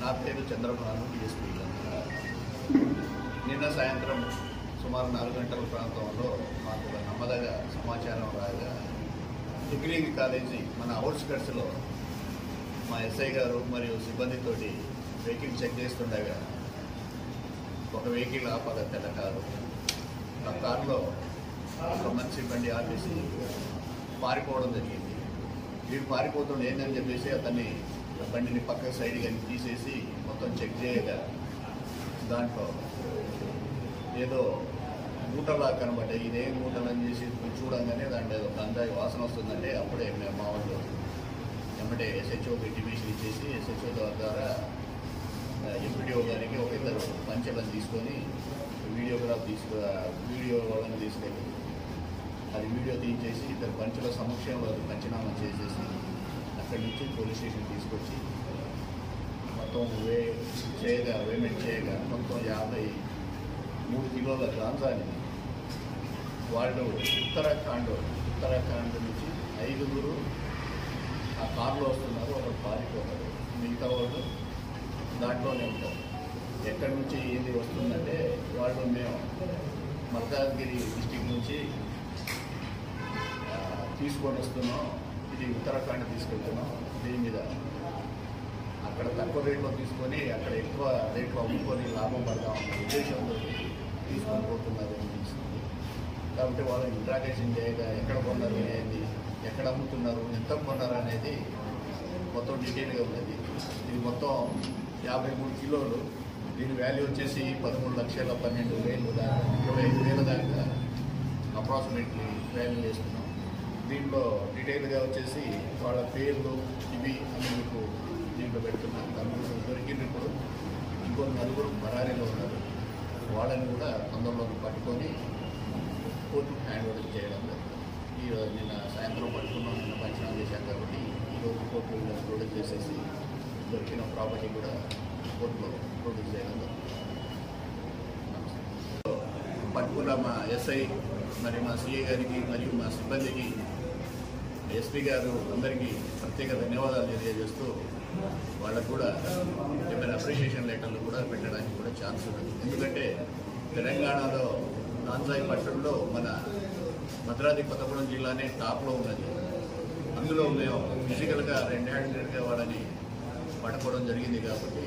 నా పేరు చంద్రబాబు డిఎస్పీ. నిన్న సాయంత్రం సుమారు 4 గంటల ప్రాంతంలో మాకు ఒక నమ్మదగ సమాచారం రాగా డిగ్రీ కాలేజీ మన అవుట్స్కట్స్లో మా ఎస్ఐ గారు మరియు సిబ్బందితోటి వెహికల్ చెక్ చేస్తుండగా ఒక వెహికల్ ఆపగా తెల్ల కారు, ఆ కారులో ఒక మంచి బండి ఆపేసి పారిపోవడం జరిగింది. వీడు పారిపోతుండే ఏంటని చెప్పేసి అతన్ని బండిని పక్క సైడ్ కానీ తీసేసి మొత్తం చెక్ చేయగా దాంట్లో ఏదో మూటలా కనబడ్డాయి. ఇదేం మూటలు అని చేసి చూడంగానే దాంట్లో ఏదో గంజాయి వాసన వస్తుందంటే అప్పుడే మేము మా వాళ్ళు వెంబడే ఎస్హెచ్ఓకి ఇంటిమేషన్ ఇచ్చేసి ఎస్హెచ్ఓ ద్వారా ఎంపీడీఓ గారికి ఒక ఇద్దరు పంచెలను తీసుకొని వీడియో వాళ్ళని తీసుకెళ్ళి అది వీడియో తీయించేసి ఇద్దరు పంచుల సమక్షంలో పంచనామా చేసేసి అక్కడి నుంచి పోలీస్ స్టేషన్ తీసుకొచ్చి మొత్తం పేమెంట్ చేయగా మొత్తం 53 కిలోల గాంజాని వాళ్ళు ఉత్తరాఖండ్ నుంచి 5 ఆ కారులో వస్తున్నారు. ఒకరు పారిపోతారు, మిగతా వాళ్ళు దాంట్లోనే ఉంటారు. ఎక్కడి నుంచి ఏది వస్తుందంటే వాళ్ళు మేము మల్కాజ్గిరి డిస్టిక్ నుంచి తీసుకొని వస్తున్నాం, ఇది ఉత్తరాఖండ్ తీసుకెళ్తున్నాం, దీని మీద అక్కడ తక్కువ రేట్లో తీసుకొని అక్కడ ఎక్కువ రేట్లో అమ్ముకొని లాభం పడదామన్న ఉద్దేశంతో తీసుకొని పోతున్నారు అనిపిస్తుంది. కాబట్టి వాళ్ళని ఇంట్రాగేషన్ చేయగా ఎక్కడ కొన్నారు, ఏంది, ఎక్కడ అమ్ముతున్నారు, ఎంత కొన్నారు అనేది మొత్తం డీటెయిల్గా ఉన్నది. ఇది మొత్తం 53 కిలోలు. దీని వాల్యూ వచ్చేసి 13,12,000 దాకా 25,000 దాకా అప్రాక్సిమేట్లీ వాల్యూ వేస్తున్నాం. దీంట్లో డీటెయిల్గా వచ్చేసి వాళ్ళ పేర్లు ఇవి అని మీకు దీంట్లో పెడుతున్నాను. దాంట్లో దొరికింది ఇప్పుడు ఇంకో 4 బరారీలో ఉన్నారు. వాళ్ళని కూడా తొందరలో పట్టుకొని కోర్టుకు హ్యాండ్ ఓవర్ చేయడం జరుగుతుంది. ఈరోజు నిన్న సాయంత్రం పట్టుకున్నాం, నిన్న పంచనామా చేశాం కాబట్టి ఈరోజు కోర్టులో ప్రొడ్యూస్ చేసేసి దొరికిన ప్రాపర్టీ కూడా కోర్టులో ప్రొడ్యూస్ చేయడం జరుగుతుంది. పట్టుకున్న మా ఎస్ఐ మరి మా సిఐ గారికి మరియు మా సిబ్బందికి ఎస్పీ గారు అందరికీ ప్రత్యేక ధన్యవాదాలు తెలియజేస్తూ వాళ్ళకు కూడా ఏమైనా అప్రిషియేషన్ లెటర్లు కూడా పెట్టడానికి కూడా ఛాన్స్ ఉంది. ఎందుకంటే తెలంగాణలో గాంజాయి పట్టణంలో మన భద్రాద్రి కొత్తగూడెం జిల్లానే టాప్లో ఉన్నది. అందులో మేము ఫిజికల్గా రెడ్ హ్యాండెడ్గా వాళ్ళని పట్టుకోవడం జరిగింది. కాబట్టి